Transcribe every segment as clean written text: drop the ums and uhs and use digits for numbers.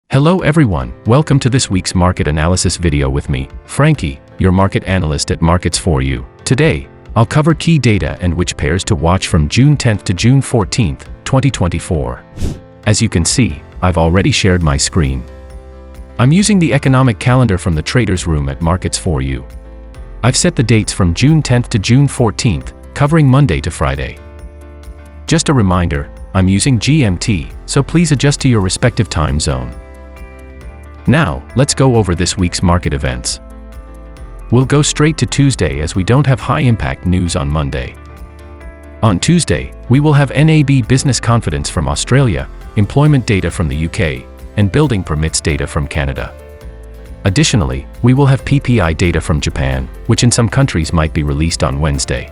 Hello everyone, welcome to this week's market analysis video with me, Frankie, your market analyst at Markets4U. Today, I'll cover key data and which pairs to watch from June 10th to June 14th, 2024. As you can see, I've already shared my screen. I'm using the economic calendar from the traders room at Markets4U. I've set the dates from June 10th to June 14th, covering Monday to Friday. Just a reminder, I'm using GMT, so please adjust to your respective time zone. Now, let's go over this week's market events. We'll go straight to Tuesday as we don't have high-impact news on Monday. On Tuesday, we will have NAB business confidence from Australia, employment data from the UK, and building permits data from Canada. Additionally, we will have PPI data from Japan, which in some countries might be released on Wednesday.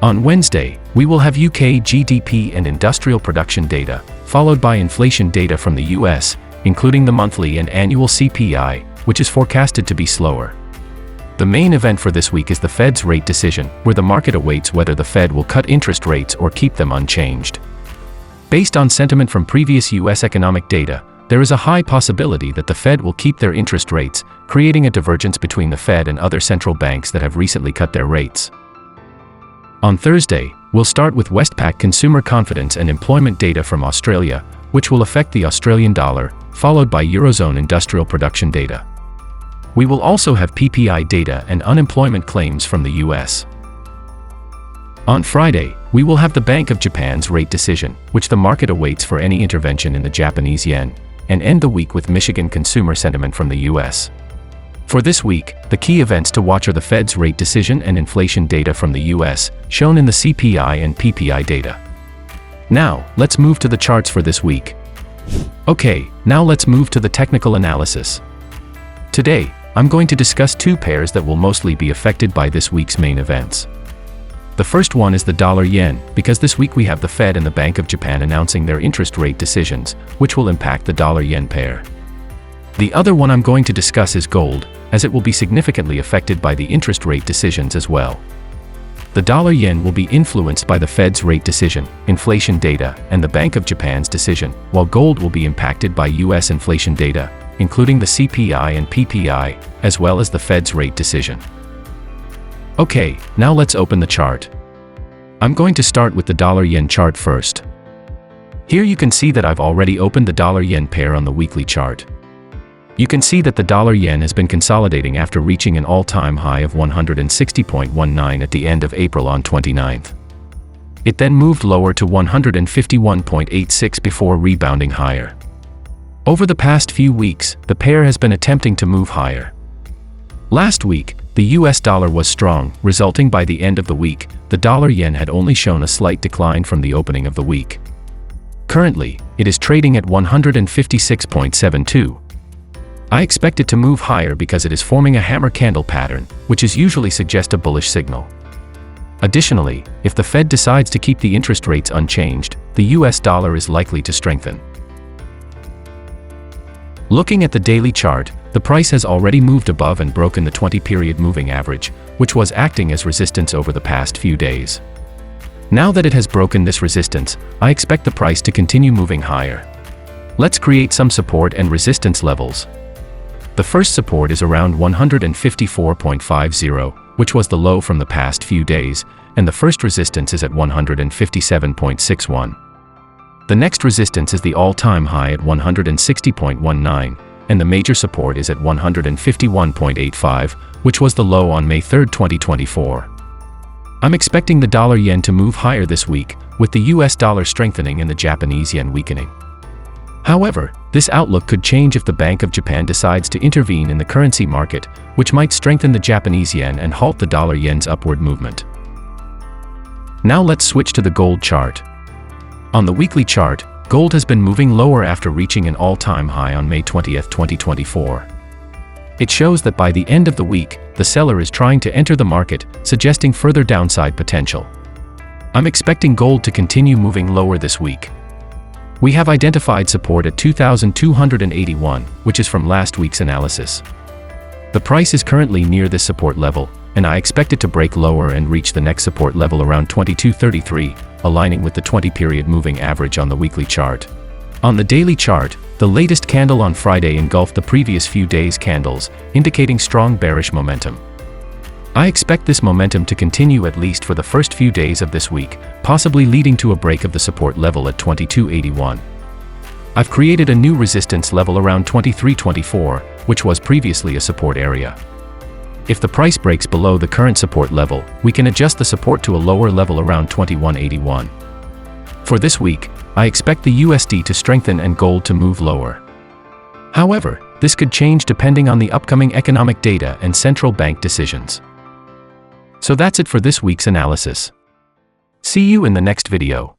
On Wednesday, we will have UK GDP and industrial production data, followed by inflation data from the US, including the monthly and annual CPI, which is forecasted to be slower. The main event for this week is the Fed's rate decision, where the market awaits whether the Fed will cut interest rates or keep them unchanged. Based on sentiment from previous US economic data, there is a high possibility that the Fed will keep their interest rates, creating a divergence between the Fed and other central banks that have recently cut their rates. On Thursday, we'll start with Westpac consumer confidence and employment data from Australia, which will affect the Australian dollar, followed by Eurozone industrial production data. We will also have PPI data and unemployment claims from the US. On Friday, we will have the Bank of Japan's rate decision, which the market awaits for any intervention in the Japanese yen, and end the week with Michigan consumer sentiment from the US. For this week, the key events to watch are the Fed's rate decision and inflation data from the US, shown in the CPI and PPI data. Now, let's move to the charts for this week. Okay, now let's move to the technical analysis. Today, I'm going to discuss two pairs that will mostly be affected by this week's main events. The first one is the dollar-yen, because this week we have the Fed and the Bank of Japan announcing their interest rate decisions, which will impact the dollar-yen pair. The other one I'm going to discuss is gold, as it will be significantly affected by the interest rate decisions as well. The dollar-yen will be influenced by the Fed's rate decision, inflation data, and the Bank of Japan's decision, while gold will be impacted by US inflation data, including the CPI and PPI, as well as the Fed's rate decision. Okay, now let's open the chart. I'm going to start with the dollar-yen chart first. Here you can see that I've already opened the dollar-yen pair on the weekly chart. You can see that the dollar-yen has been consolidating after reaching an all-time high of 160.19 at the end of April on 29th. It then moved lower to 151.86 before rebounding higher. Over the past few weeks, the pair has been attempting to move higher. Last week, the US dollar was strong, resulting by the end of the week, the dollar-yen had only shown a slight decline from the opening of the week. Currently, it is trading at 156.72. I expect it to move higher because it is forming a hammer candle pattern, which is usually suggest a bullish signal. Additionally, if the Fed decides to keep the interest rates unchanged, the US dollar is likely to strengthen. Looking at the daily chart, the price has already moved above and broken the 20-period moving average, which was acting as resistance over the past few days. Now that it has broken this resistance, I expect the price to continue moving higher. Let's create some support and resistance levels. The first support is around 154.50, which was the low from the past few days, and the first resistance is at 157.61. The next resistance is the all-time high at 160.19, and the major support is at 151.85, which was the low on May 3, 2024. I'm expecting the dollar-yen to move higher this week, with the US dollar strengthening and the Japanese yen weakening. However, this outlook could change if the Bank of Japan decides to intervene in the currency market, which might strengthen the Japanese yen and halt the dollar-yen's upward movement. Now let's switch to the gold chart. On the weekly chart, gold has been moving lower after reaching an all-time high on May 20, 2024. It shows that by the end of the week, the seller is trying to enter the market, suggesting further downside potential. I'm expecting gold to continue moving lower this week. We have identified support at 2,281, which is from last week's analysis. The price is currently near this support level, and I expect it to break lower and reach the next support level around 2233, aligning with the 20-period moving average on the weekly chart. On the daily chart, the latest candle on Friday engulfed the previous few days' candles, indicating strong bearish momentum. I expect this momentum to continue at least for the first few days of this week, possibly leading to a break of the support level at 2281. I've created a new resistance level around 2324, which was previously a support area. If the price breaks below the current support level, we can adjust the support to a lower level around 2181. For this week, I expect the USD to strengthen and gold to move lower. However, this could change depending on the upcoming economic data and central bank decisions. So that's it for this week's analysis. See you in the next video.